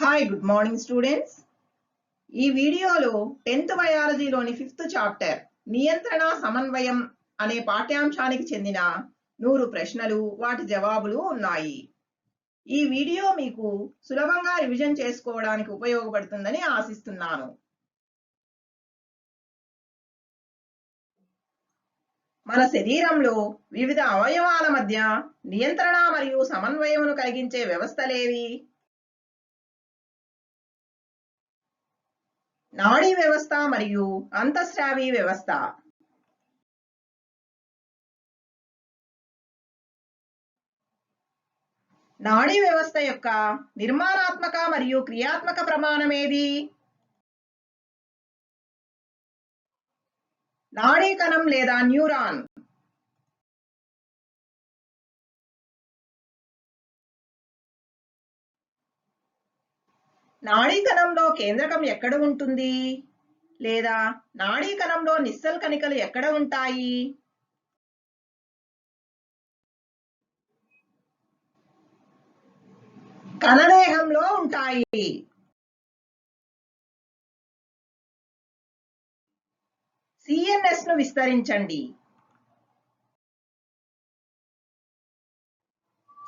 Hi good morning students. ఈ వీడియోలో 10th బయాలజీలోని 5th chapter నియంత్రణ సమన్వయం అనే పాఠ్యాంశానికి చెందిన 100 ప్రశ్నలు వాటి జవాబులు ఉన్నాయి. ఈ వీడియో మీకు సులభంగా రివిజన్ చేసుకోవడానికి ఉపయోగపడుతుందని ఆశిస్తున్నాను. మన శరీరంలో వివిధ అవయవాల మధ్య నియంత్రణ మరియు సమన్వయమును కలిగించే వ్యవస్థలేవి? నాడీ వ్యవస్థ మరియు అంతఃస్రావి వ్యవస్థ. నాడీ వ్యవస్థ యొక్క నిర్మాణాత్మక మరియు క్రియాత్మక ప్రమాణం ఏది? నాడీ కణం లేదా న్యూరాన్. నాడీ కణంలో కేంద్రకం ఎక్కడ ఉంటుంది? లేదా నాడీ కణంలో నిస్సల్ కణికలు ఎక్కడ ఉంటాయి? కణదేహంలో ఉంటాయి. సిఎన్ఎస్ ను విస్తరించండి.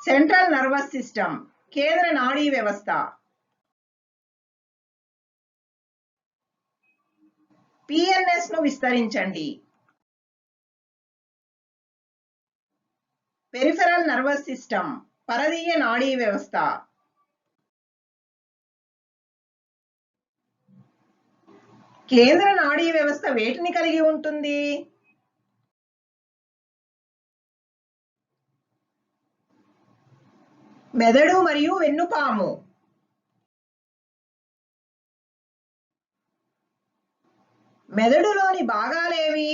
సెంట్రల్ నర్వస్ సిస్టమ్, కేంద్ర నాడీ వ్యవస్థ. పిఎన్ఎస్ ను విస్తరించండి. పెరిఫెరల్ నర్వస్ సిస్టమ్, పరదీయ నాడీ వ్యవస్థ. కేంద్ర నాడీ వ్యవస్థ వేటిని కలిగి ఉంటుంది? మెదడు మరియు వెన్నుపాము. మెదడులోని భాగాలేవి?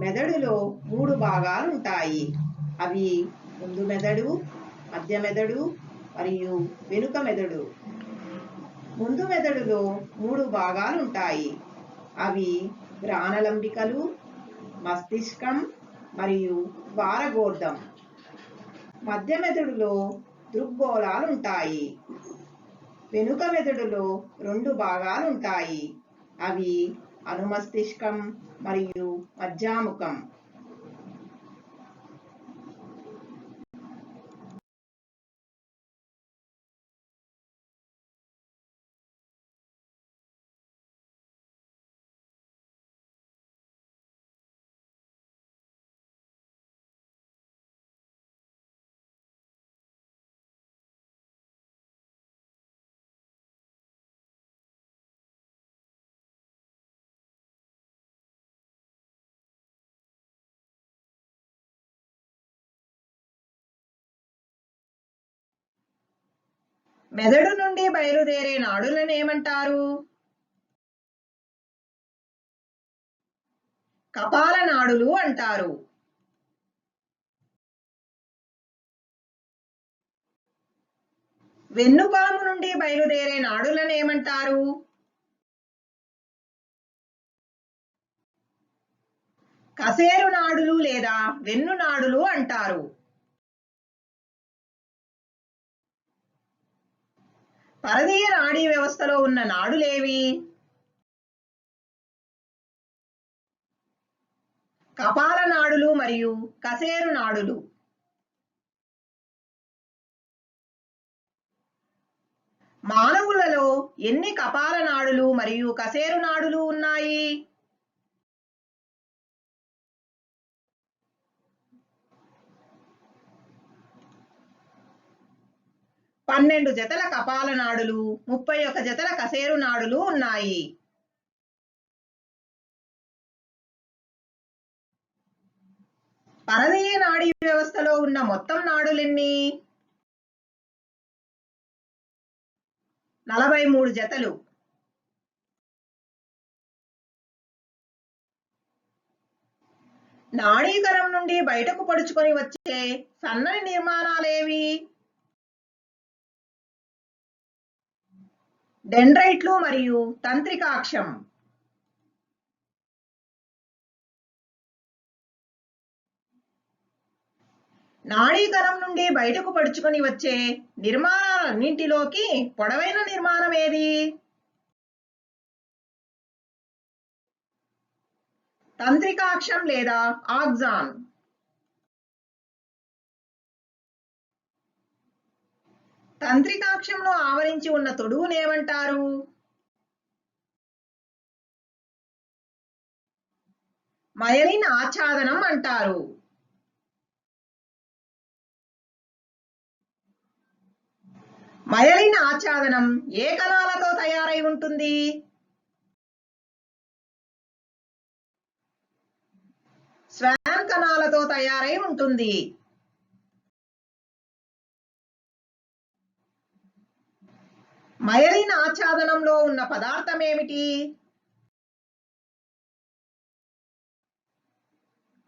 మెదడులో 3 భాగాలు ఉంటాయి. అవి ముందు మెదడు, మధ్య మెదడు మరియు వెనుక మెదడు. ముందు మెదడులో 3 భాగాలు ఉంటాయి. అవి గ్రానలంబికలు, మస్తిష్కం మరియు ద్వారగోర్ధం. మధ్య మెదడులో దృగ్గోళాలు ఉంటాయి. వెనుక మెదడులో 2 భాగాలు ఉంటాయి. అవి అనుమస్తిష్కం మరియు మజ్జాముఖం. మెదడు నుండి బయలుదేరే నాడులను ఏమంటారు? కపాల నాడులు అంటారు. వెన్నుపాము నుండి బయలుదేరే నాడులను ఏమంటారు? కశేరు నాడులు లేదా వెన్ను నాడులు అంటారు. పరదీయ నాడీ వ్యవస్థలో ఉన్న నాడులేవి? కపాల నాడులు మరియు కశేరు నాడులు. మానవులలో ఎన్ని కపాల నాడులు మరియు కశేరు నాడులు ఉన్నాయి? పన్నెండు జతల కపాల నాడులు, 31 జతల కశేరు నాడులు ఉన్నాయి. పరదీయ నాడీ వ్యవస్థలో ఉన్న మొత్తం నాడులెన్ని? 43 జతలు. నాడీకణం నుండి బయటకు పొడుచుకొని వచ్చే సన్నని నిర్మాణాలేవి? డెండ్రైట్లు మరియు తంత్రికాక్షం. నాడీకణం నుండి బయటకు పడుచుకొని వచ్చే నిర్మాణాలన్నింటిలోకి పొడవైన నిర్మాణం ఏది? తంత్రికాక్షం లేదా ఆక్సాన్. తంత్రికాక్షంలో ఆవరించి ఉన్న తొడుగునేమంటారు? మయలిన్ ఆచ్ఛాదనం అంటారు. మయలిన్ ఆచ్ఛాదనం ఏ కణాలతో తయారై ఉంటుంది? స్వాన్ కణాలతో తయారై ఉంటుంది. మయలిన్ ఆచ్ఛాదనంలో ఉన్న పదార్థం ఏమిటి?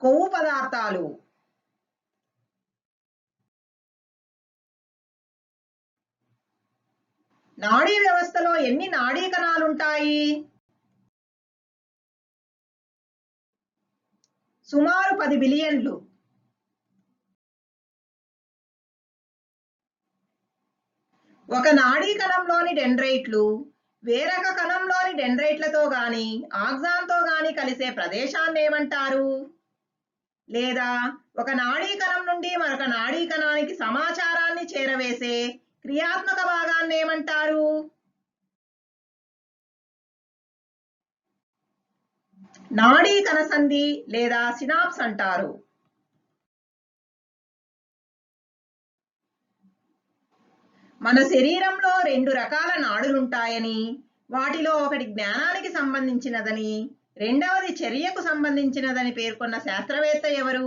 కొవ్వు పదార్థాలు. నాడీ వ్యవస్థలో ఎన్ని నాడీ కణాలుంటాయి? సుమారు 10 బిలియన్లు. ఒక నాడీ కణంలోని డెండ్రైట్లు వేరొక కణంలోని డెండ్రైట్లతో గాని ఆక్సాన్తో గాని కలిసే ప్రదేశాన్ని ఏమంటారు? లేదా ఒక నాడీ కణం నుండి మరొక నాడీ కణానికి సమాచారాన్ని చేరవేసే క్రియాత్మక భాగాన్ని ఏమంటారు? నాడీ కణసంధి లేదా సినాప్స్ అంటారు. మన శరీరంలో 2 రకాల నాడులుంటాయని, వాటిలో ఒకటి జ్ఞానానికి సంబంధించినదని, రెండవది చర్యకు సంబంధించినదని పేర్కొన్న శాస్త్రవేత్త ఎవరు?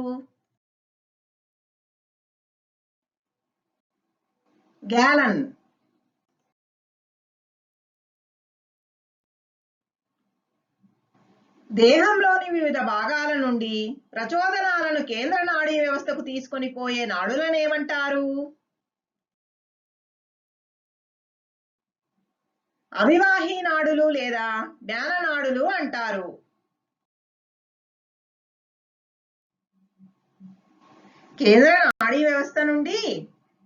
గ్యాలన్. దేహంలోని వివిధ భాగాల నుండి ప్రచోదనాలను కేంద్ర నాడీ వ్యవస్థకు తీసుకొని పోయే నాడులను ఏమంటారు? అవివాహి నాడులు లేదా జ్ఞాన నాడులు అంటారు. కేంద్ర నాడీ వ్యవస్థ నుండి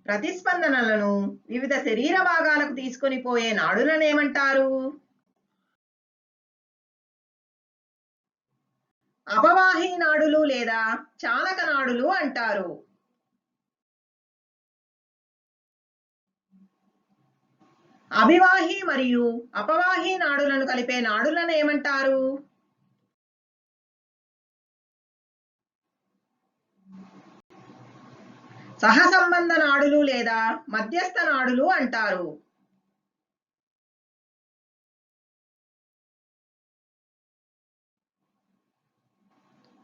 ప్రతిస్పందనలను వివిధ శరీర భాగాలకు తీసుకొని పోయే నాడులను ఏమంటారు? అపవాహి నాడులు లేదా చాలక నాడులు అంటారు. అవివాహి మరియు అపవాహి నాడులను కలిపే నాడులను ఏమంటారు? సహసంబంధ నాడులు లేదా మధ్యస్థ నాడులు అంటారు.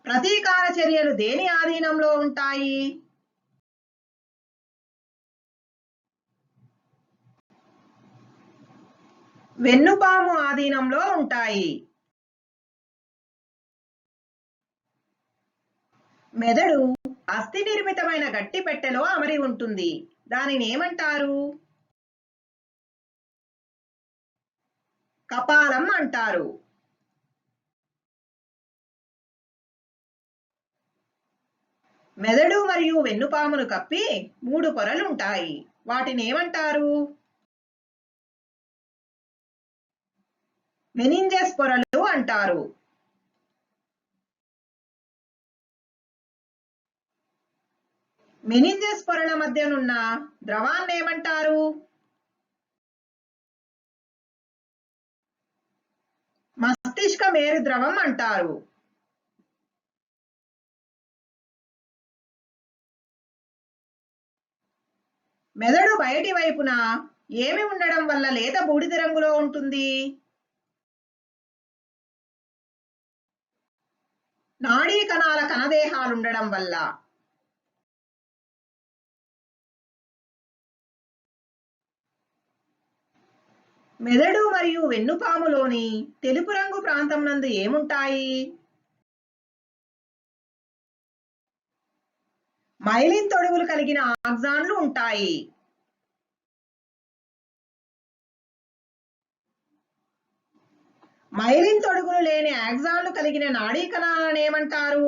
ప్రతీకార చర్యలు దేని ఆధీనంలో ఉంటాయి? వెన్నుపాము ఆధీనంలో ఉంటాయి. మెదడు అస్థి నిర్మితమైన గట్టి పెట్టెలో అమరి ఉంటుంది. దానిని ఏమంటారు? కపాలం అంటారు. మెదడు మరియు వెన్నుపామును కప్పి 3 పొరలుంటాయి. వాటిని ఏమంటారు? మెనింజెస్ పొరలు అంటారు. మెనింజెస్ పొరల మధ్యనున్న ద్రవాన్ని ఏమంటారు? మస్తిష్క మేరు ద్రవం అంటారు. మెదడు బయటి వైపున ఏమి ఉండడం వల్ల లేత బూడిద రంగులో ఉంటుంది? నాడీ కణాల కణదేహాలుండడం వల్ల. మెదడు మరియు వెన్నుపాములోని తెలుపు రంగు ప్రాంతం నందు ఏముంటాయి? మైలిన్ తొడుగులు కలిగిన ఆక్సాన్లు ఉంటాయి. మైలిన్ తొడుగులు లేని ఆక్సాన్లు కలిగిన నాడీ కణాలను ఏమంటారు?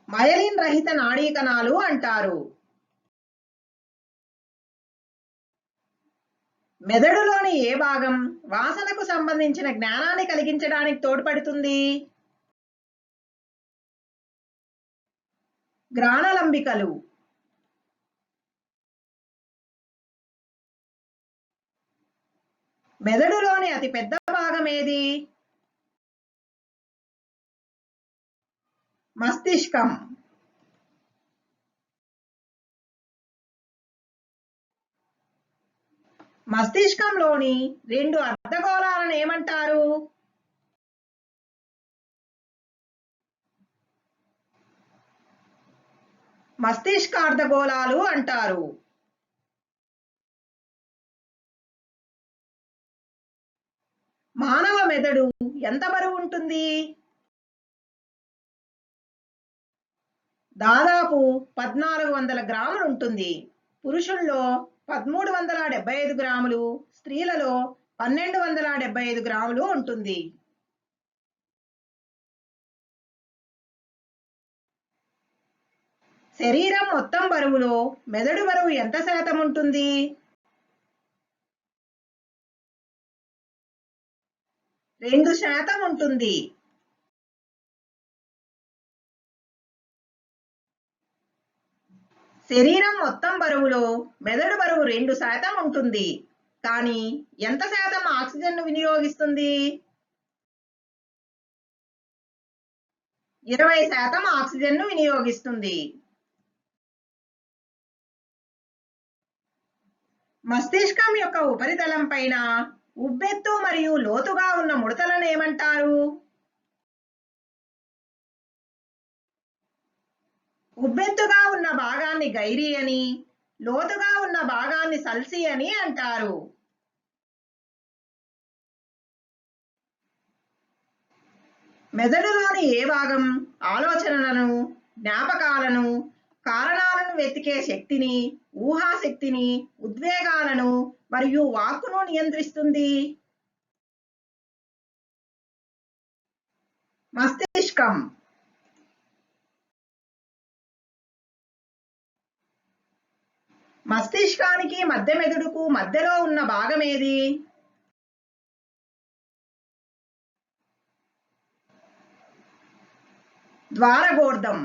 మయలిన్ రహిత నాడీ కణాలు అంటారు. మెదడులోని ఏ భాగం వాసనకు సంబంధించిన జ్ఞానాన్ని కలిగించడానికి తోడ్పడుతుంది? గ్రాణలంబికలు. మెదడులోని అతి పెద్ద భాగం ఏది? మస్తిష్కం. మస్తిష్కంలోని రెండు అర్ధగోళాలను ఏమంటారు? మస్తిష్కార్ధగోళాలు అంటారు. మానవ మెదడు ఎంత బరువు ఉంటుంది? దాదాపు 1400 గ్రాములు ఉంటుంది. పురుషుల్లో 1375 గ్రాములు, స్త్రీలలో 1275 గ్రాములు ఉంటుంది. శరీరం మొత్తం బరువులో మెదడు బరువు ఎంత శాతం ఉంటుంది? 2% ఉంటుంది. శరీరం మొత్తం బరువులో మెదడు బరువు 2% ఉంటుంది. కానీ ఎంత శాతం ఆక్సిజన్ను వినియోగిస్తుంది? 20% ఆక్సిజన్ను వినియోగిస్తుంది. మస్తిష్కం యొక్క ఉపరితలం పైన ఉబ్బెత్తు మరియు లోతుగా ఉన్న ముడతలను ఏమంటారు? ఉబ్బెత్తుగా ఉన్న భాగాన్ని గైరీ అని, లోతుగా ఉన్న భాగాన్ని సల్సి అని అంటారు. మెదడులోని ఏ భాగం ఆలోచనలను, జ్ఞాపకాలను, కారణాలను వెతికే శక్తిని, ఊహాశక్తిని, ఉద్వేగాలను మరియు వాక్కును నియంత్రిస్తుంది? మస్తిష్కం. మస్తిష్కానికి మధ్య మెదడుకు మధ్యలో ఉన్న భాగం ఏది? ద్వారగోర్ధం.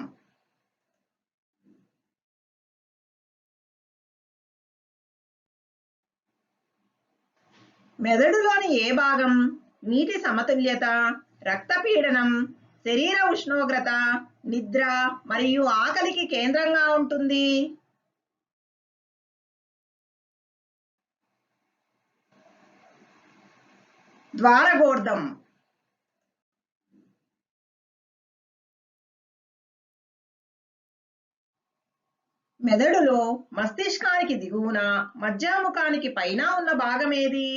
మెదడులోని ఏ భాగం నీటి సమతుల్యత, రక్తపీడనం, శరీర ఉష్ణోగ్రత, నిద్ర మరియు ఆకలికి కేంద్రంగా ఉంటుంది? ద్వారగోర్ధం. మెదడులో మస్తిష్కానికి దిగువన, మధ్యాముఖానికి పైన ఉన్న భాగం ఏది?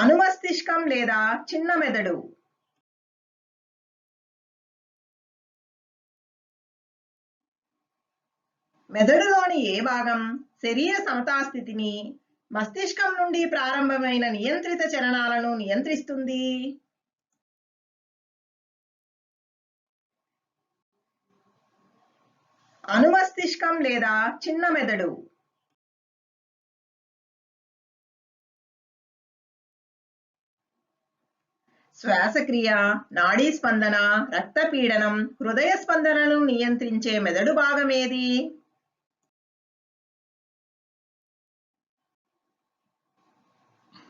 అనుమస్తిష్కం లేదా చిన్న మెదడు. మెదడులోని ఏ భాగం శరీర సమతాస్థితిని, మస్తిష్కం నుండి ప్రారంభమైన నియంత్రిత చలనాలను నియంత్రిస్తుంది? అనుమస్తిష్కం లేదా చిన్న మెదడు. శ్వాసక్రియ, నాడీ స్పందన, రక్తపీడనం, హృదయ స్పందనను నియంత్రించే మెదడు భాగం ఏది?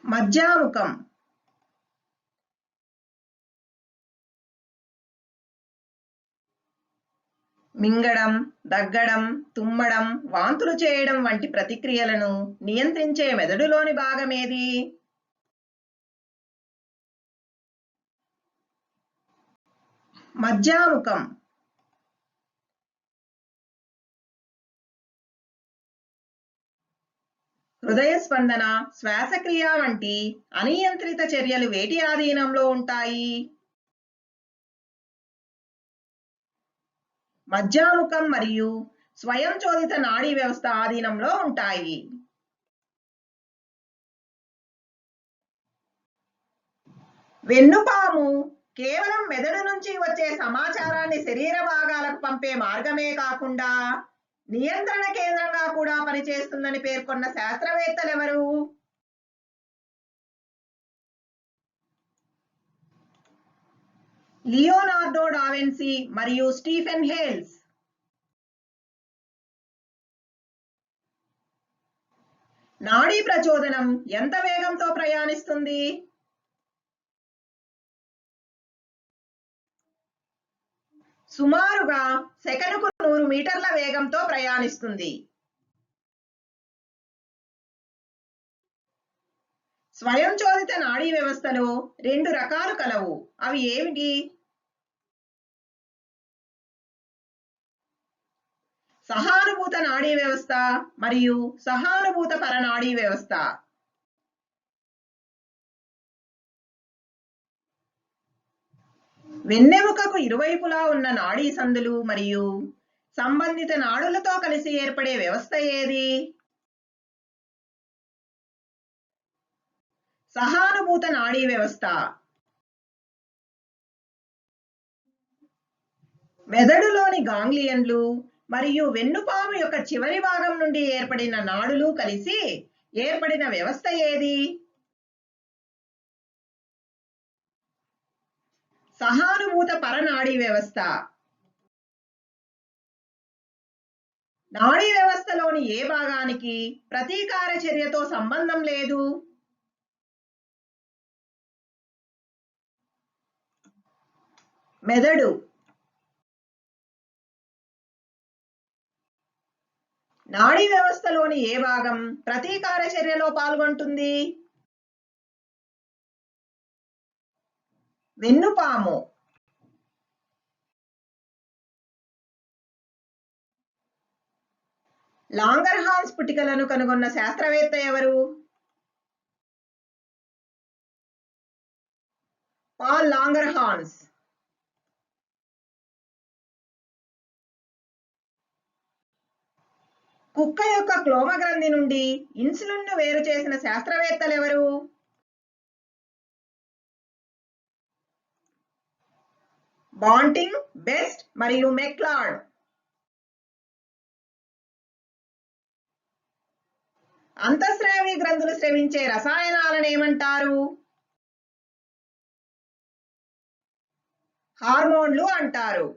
మధ్యాముఖం. మింగడం, దగ్గడం, తుమ్మడం, వాంతులు చేయడం వంటి ప్రతిక్రియలను నియంత్రించే మెదడులోని భాగం ఏది? మధ్యాముఖం. హృదయ స్పందన, శ్వాసక్రియ వంటి అనియంత్రిత చర్యలు వేటి ఆధీనంలో ఉంటాయి? మధ్యాముఖం మరియు స్వయంచోదిత నాడీ వ్యవస్థ ఆధీనంలో ఉంటాయి. వెన్నుపాము కేవలం మెదడు నుంచి వచ్చే సమాచారాన్ని శరీర భాగాలకు పంపే మార్గమే కాకుండా నియంత్రణ కేంద్రంగా కూడా పనిచేస్తుందని పేర్కొన్న శాస్త్రవేత్తలెవరు? లియోనార్డో డావిన్సీ మరియు స్టీఫెన్ హేల్స్. నాడీ ప్రచోదనం ఎంత వేగంతో ప్రయాణిస్తుంది? సుమారుగా సెకనుకు 100 మీటర్ల వేగంతో ప్రయాణిస్తుంది. స్వయంచోదిత నాడీ వ్యవస్థలో 2 రకాలు కలవు. అవి ఏమిటి? సహానుభూత నాడీ వ్యవస్థ మరియు సహానుభూత పరనాడీ వ్యవస్థ. వెన్నెముకకు ఇరువైపులా ఉన్న నాడీ సందులు మరియు సంబంధిత నాడులతో కలిసి ఏర్పడే వ్యవస్థ ఏది? సహానుభూత నాడీ వ్యవస్థ. మెదడులోని గాంగ్లియన్లు మరియు వెన్నుపాము యొక్క చివరి భాగం నుండి ఏర్పడిన నాడులు కలిసి ఏర్పడిన వ్యవస్థ ఏది? సహానుభూత పరనాడీ వ్యవస్థ. నాడీ వ్యవస్థలోని ఏ భాగానికి ప్రతీకార చర్యతో సంబంధం లేదు? మెదడు. నాడీ వ్యవస్థలోని ఏ భాగం ప్రతీకార చర్యలో పాల్గొంటుంది? వెన్నుపాము. లాంగర్హాన్స్ పుటికలను కనుగొన్న శాస్త్రవేత్త ఎవరు? Paul Langerhans. కుక్క యొక్క క్లోమ గ్రంథి నుండి ఇన్సులిన్ను వేరు చేసిన శాస్త్రవేత్తలు ఎవరు? బాంటింగ్, బెస్ట్ మరియు మెక్లార్డ్. అంతఃస్రావి గ్రంథులు స్రవించే రసాయనాలను ఏమంటారు? హార్మోన్లు అంటారు.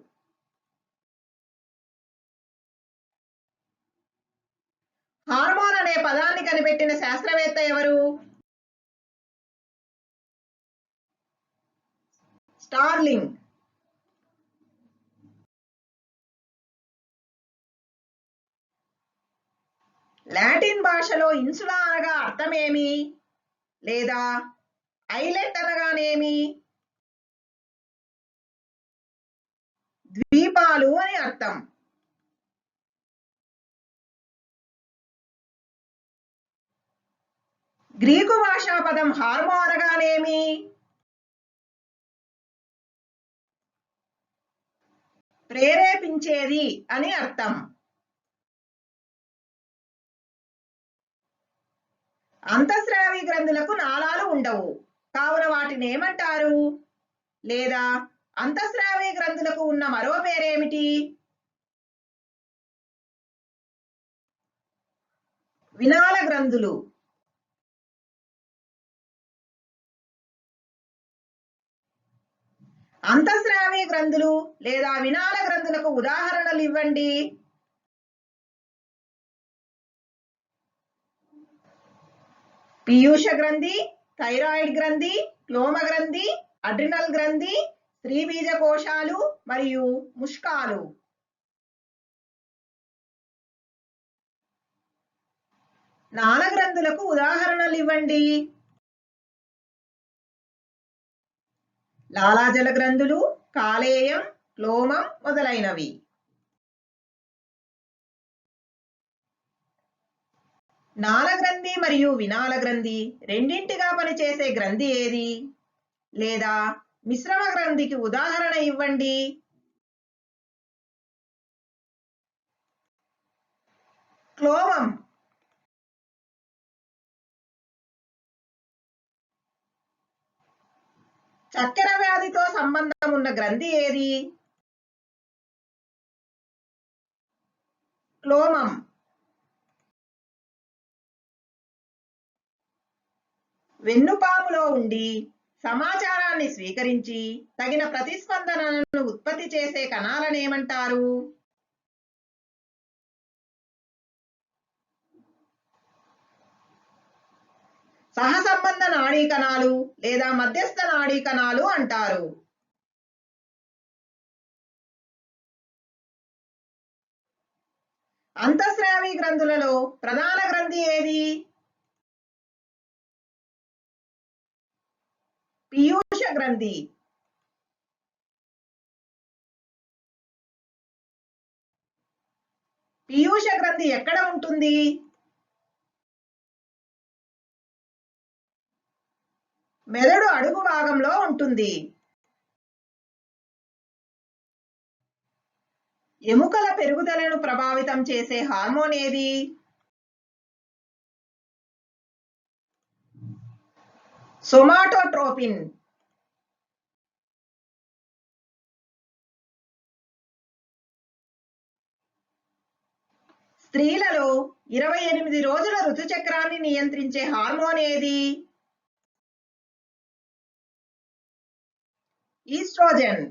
హార్మోన్ అనే పదాన్ని కనిపెట్టిన శాస్త్రవేత్త ఎవరు? స్టార్లింగ్. లాటిన్ భాషలో ఇన్సులా అనగా అర్థమేమి? లేదా ఐలెట్ అనగానేమి? ద్వీపాలు అని అర్థం. గ్రీకు భాషా పదం హార్మో అనగానేమి? ప్రేరేపించేది అని అర్థం. అంతఃస్రావి గ్రంథులకు నాళాలు ఉండవు, కావున వాటిని ఏమంటారు? లేదా అంతఃస్రావి గ్రంథులకు ఉన్న మరో పేరేమిటి? వినాళ గ్రంథులు. అంతఃస్రావి గ్రంథులు లేదా వినాళ గ్రంథులకు ఉదాహరణలు ఇవ్వండి. పీయూష గ్రంథి, థైరాయిడ్ గ్రంథి, క్లోమ గ్రంథి, అడ్రినల్ గ్రంథి, స్త్రీబీజ కోశాలు మరియు ముష్కాలు. నాళగ్రంథులకు ఉదాహరణలు ఇవ్వండి. లాలాజల గ్రంథులు, కాలేయం, క్లోమం మొదలైనవి. నాళగ్రంథి మరియు వినాళ గ్రంథి రెండింటిగా పనిచేసే గ్రంథి ఏది? లేదా మిశ్రమ గ్రంథికి ఉదాహరణ ఇవ్వండి. క్లోమం. చక్కెర వ్యాధితో సంబంధం ఉన్న గ్రంథి ఏది? క్లోమం. వెన్నుపాములో ఉండి సమాచారాన్ని స్వీకరించి తగిన ప్రతిస్పందనలను ఉత్పత్తి చేసే కణాలనేమంటారు? సహసంబంధ నాడీ కణాలు లేదా మధ్యస్థ నాడీ కణాలు అంటారు. అంతఃస్రావి గ్రంథులలో ప్రధాన గ్రంథి ఏది? పీయూష గ్రంథి. పీయూష గ్రంథి ఎక్కడ ఉంటుంది? మెదడు అడుగు భాగంలో ఉంటుంది. ఎముకల పెరుగుదలను ప్రభావితం చేసే హార్మోన్ ఏది? సోమాటోట్రోపిన్. స్త్రీలలో 28 రోజుల ఋతుచక్రాన్ని నియంత్రించే హార్మోన్ ఏది? ఈస్ట్రోజన్.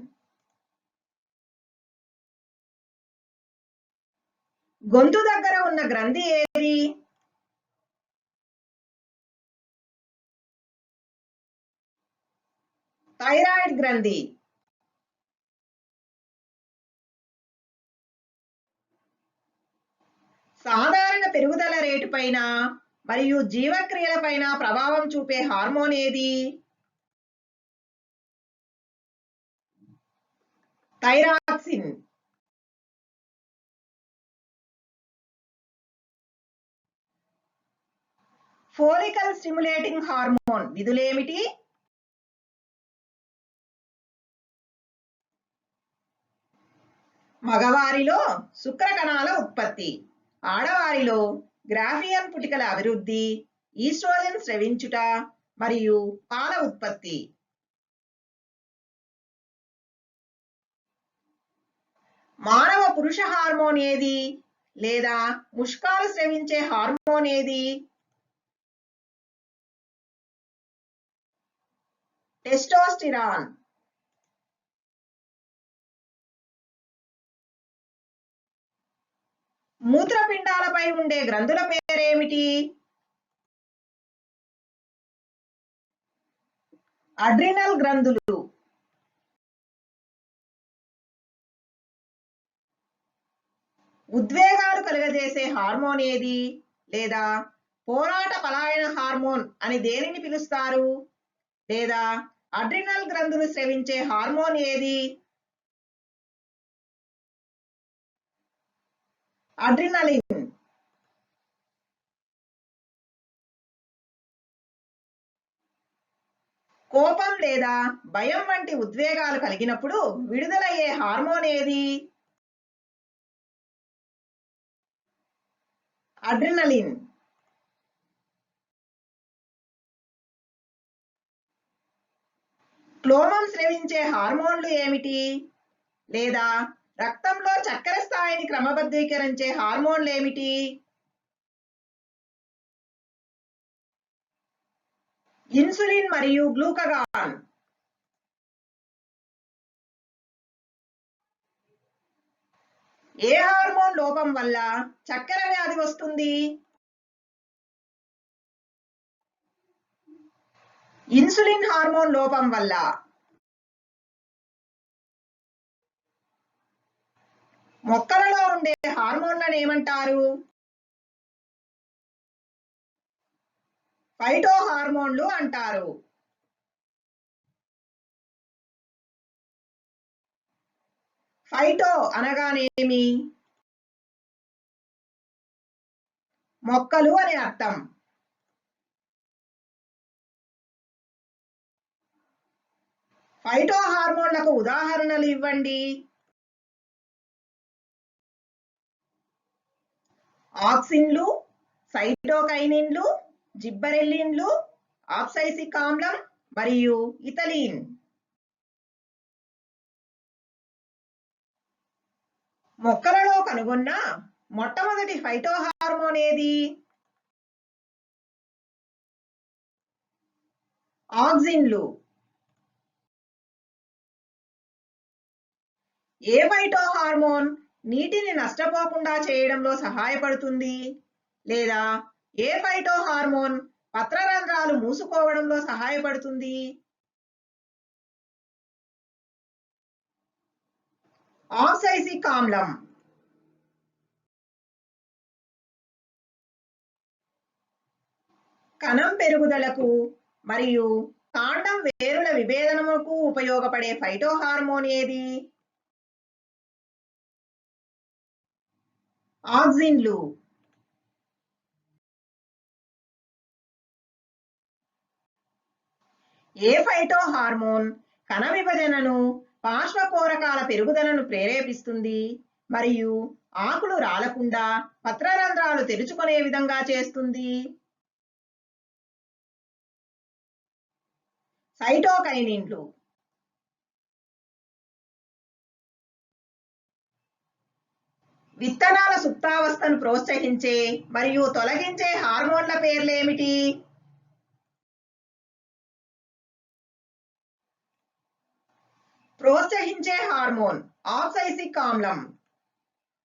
గొంతు దగ్గర ఉన్న గ్రంథి ఏది? థైరాయిడ్ గ్రంథి. సాధారణ పెరుగుదల రేటు పైన మరియు జీవక్రియల పైన ప్రభావం చూపే హార్మోన్ ఏది? థైరాక్సిన్. ఫోలికల్ స్టిమ్యులేటింగ్ హార్మోన్ విధులేమిటి? మగవారిలో శుక్ర కణాల ఉత్పత్తి, ఆడవారిలో గ్రాఫియన్ పుటికల అభివృద్ధి, ఈస్ట్రోజన్ స్రవించుట మరియు పాల ఉత్పత్తి. మానవ పురుష హార్మోన్ ఏది లేదా ముష్కాలు స్రవించే హార్మోన్ ఏది? టెస్టోస్టిరాన్. మూత్రపిండాలపై ఉండే గ్రంథుల పేరేమిటి? అడ్రినల్ గ్రంథులు. ఉద్వేగాలు కలుగజేసే హార్మోన్ ఏది లేదా పోరాట పలాయన హార్మోన్ అని దేనిని పిలుస్తారు? లేదా అడ్రినల్ గ్రంథులు స్రవించే హార్మోన్ ఏది? అడ్రినలిన్. కోపం లేదా భయం వంటి ఉద్వేగాలు కలిగినప్పుడు విడుదలయ్యే హార్మోన్ ఏది? అడ్రినలిన్. క్లోమం స్రవించే హార్మోన్లు ఏమిటి? లేదా రక్తంలో చక్కెర స్థాయిని క్రమబద్ధీకరించే హార్మోన్లు ఏమిటి? ఇన్సులిన్ మరియు గ్లూకగాన్. ఏ హార్మోన్ లోపం వల్ల చక్కెర వ్యాధి వస్తుంది? ఇన్సులిన్ హార్మోన్ లోపం వల్ల. మొక్కలలో ఉండే హార్మోన్లను ఏమంటారు? ఫైటో హార్మోన్లు అంటారు. ఫైటో అనగానేమి? మొక్కలు అని అర్థం. ఫైటో హార్మోన్లకు ఉదాహరణలు ఇవ్వండి. ఆక్సిన్లు, సైటోకైనిన్లు, జిబ్బరెల్లిన్లు, ఆప్సైసిక్ ఆమ్లం మరియు ఇథలీన్. మొక్కలలో కనుగొన్న మొట్టమొదటి ఫైటోహార్మోన్ ఏది? ఆక్సిన్లు. ఏ ఫైటోహార్మోన్ నీటిని నష్టపోకుండా చేయడంలో సహాయపడుతుంది? లేదా ఏ ఫైటోహార్మోన్ పత్రరంధ్రాలు మూసుకోవడంలో సహాయపడుతుంది? ఆక్సాలిక్ ఆమ్లం. కణం పెరుగుదలకు మరియు కాండం వేరుల విభేదనముకు ఉపయోగపడే ఫైటోహార్మోన్ ఏది? ఆక్సిన్లు. ఏ ఫైటోహార్మోన్ కణ విభజనను, పార్శ్వకోరకాల పెరుగుదలను ప్రేరేపిస్తుంది మరియు ఆకులు రాలకుండా పత్రరంధ్రాలు తెరుచుకునే విధంగా చేస్తుంది? సైటోకైనిన్లు. విత్తనాల సుప్తావస్థను ప్రోత్సహించే మరియు తొలగించే హార్మోన్ల పేర్లేమిటి? ప్రోత్సహించే హార్మోన్ ఆక్సాలిక్ ఆమ్లం.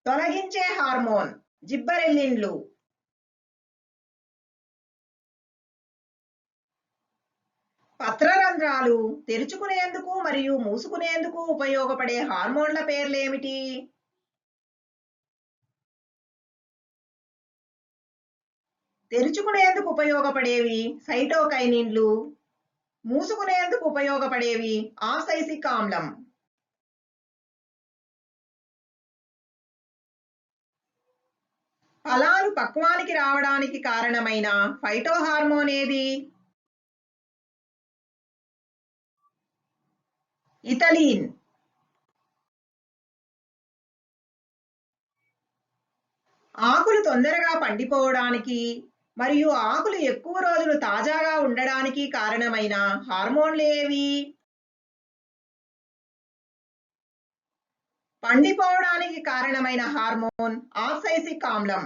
తొలగించే హార్మోన్ జిబ్బరెల్లిన్లు. పత్రరంధ్రాలు తెరుచుకునేందుకు మరియు మూసుకునేందుకు ఉపయోగపడే హార్మోన్ల పేర్లేమిటి? తెరుచుకునేందుకు ఉపయోగపడేవి సైటోకైనిన్లు, మూసుకునేందుకు ఉపయోగపడేవి ఆక్సాలిక్ ఆమ్లం. ఫలాలు పక్వానికి రావడానికి కారణమైన ఫైటోహార్మోన్ ఏది? ఇథిలీన్. ఆకులు తొందరగా పండిపోవడానికి మరియు ఆకులు ఎక్కువ రోజులు తాజాగా ఉండడానికి కారణమైన హార్మోన్లు ఏవి? పండిపోవడానికి కారణమైన హార్మోన్ ఆక్సాలిక్ ఆమ్లం.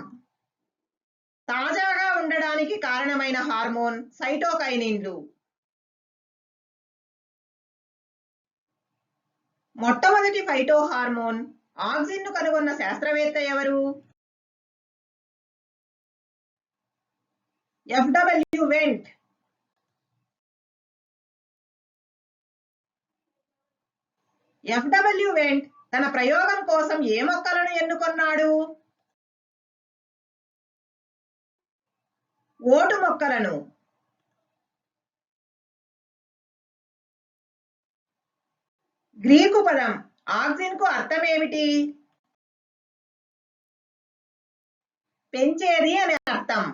తాజాగా ఉండడానికి కారణమైన హార్మోన్ సైటోకైనిన్లు. మొట్టమొదటి ఫైటోహార్మోన్ ఆక్సిన్ను కనుగొన్న శాస్త్రవేత్త ఎవరు? FW vent. ఎఫ్డబ్ల్యూ వెంట్ తన ప్రయోగం కోసం ఏ మొక్కలను ఎన్నుకొన్నాడు? ఓటు మొక్కలను. గ్రీకు పదం ఆక్సిన్కు అర్థమేమిటి? పెంచేది అనే అర్థం.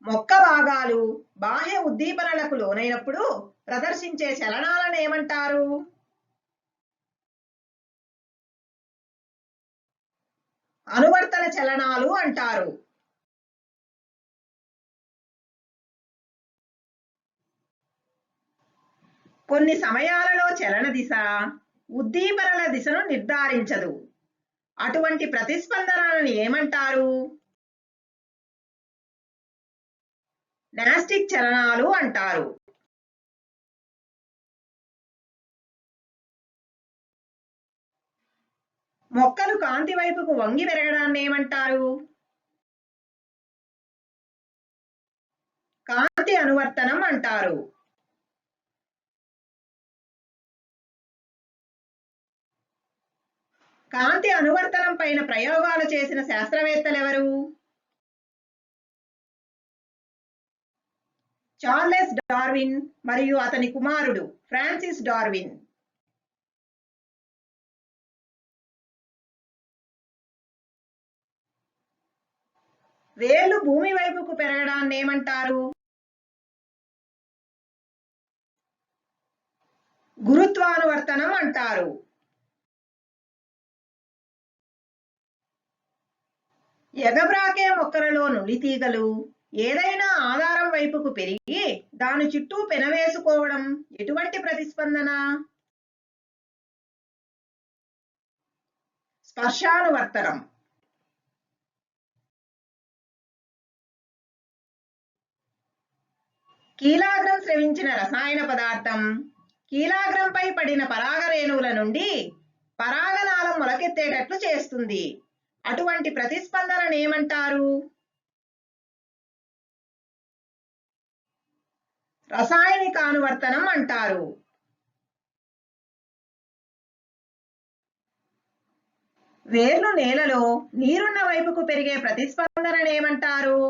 మొక్క భాగాలు బాహ్య ఉద్దీపనలకు లోనైనప్పుడు ప్రదర్శించే చలనాలను ఏమంటారు? అనువర్తన చలనాలు అంటారు. కొన్ని సమయాలలో చలన దిశ ఉద్దీపనల దిశను నిర్ధారించదు. అటువంటి ప్రతిస్పందనలను ఏమంటారు? నాస్టిక్ చలనాలు అంటారు. మొక్కలు కాంతి వైపుకు వంగి పెరగడాన్ని ఏమంటారు? కాంతి అనువర్తనం అంటారు. కాంతి అనువర్తనం పైన ప్రయోగాలు చేసిన శాస్త్రవేత్తలెవరు? చార్లెస్ డార్విన్ మరియు అతని కుమారుడు ఫ్రాన్సిస్ డార్విన్. వేర్లు భూమి వైపుకు పెరగడాన్ని ఏమంటారు? గురుత్వానువర్తనం అంటారు. ఎగబ్రాకే మొక్కలలో నులితీగలు ఏదైనా ఆధారం వైపుకు పెరిగి దాని చుట్టూ పెనవేసుకోవడం ఎటువంటి ప్రతిస్పందన? స్పర్శానువర్తనం. కీలాగ్రం స్రవించిన రసాయన పదార్థం కీలాగ్రంపై పడిన పరాగ రేణువుల నుండి పరాగనాళం మొలకెత్తేటట్లు చేస్తుంది. అటువంటి ప్రతిస్పందనను ఏమంటారు? రసాయనికానువర్తనం అంటారు. వేర్లు నేలలో నీరున్న వైపుకు పెరిగే ప్రతిస్పందనను ఏమంటారు?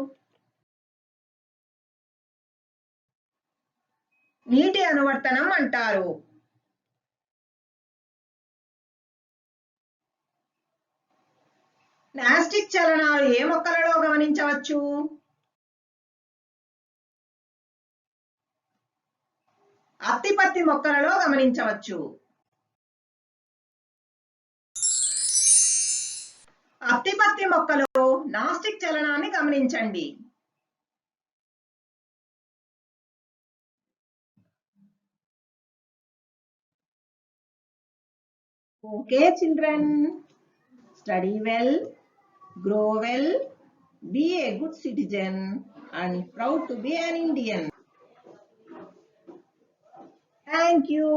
నీటి అనువర్తనం అంటారు. నాస్టిక్ చలనాలు ఏ మొక్కలలో గమనించవచ్చు? అత్తిపత్తి మొక్కలలో గమనించవచ్చు. అత్తిపత్తి మొక్కలో నాస్టిక్ చలనాన్ని గమనించండి. Okay, children, study well, grow well, be a good citizen and proud to be an Indian. Thank you.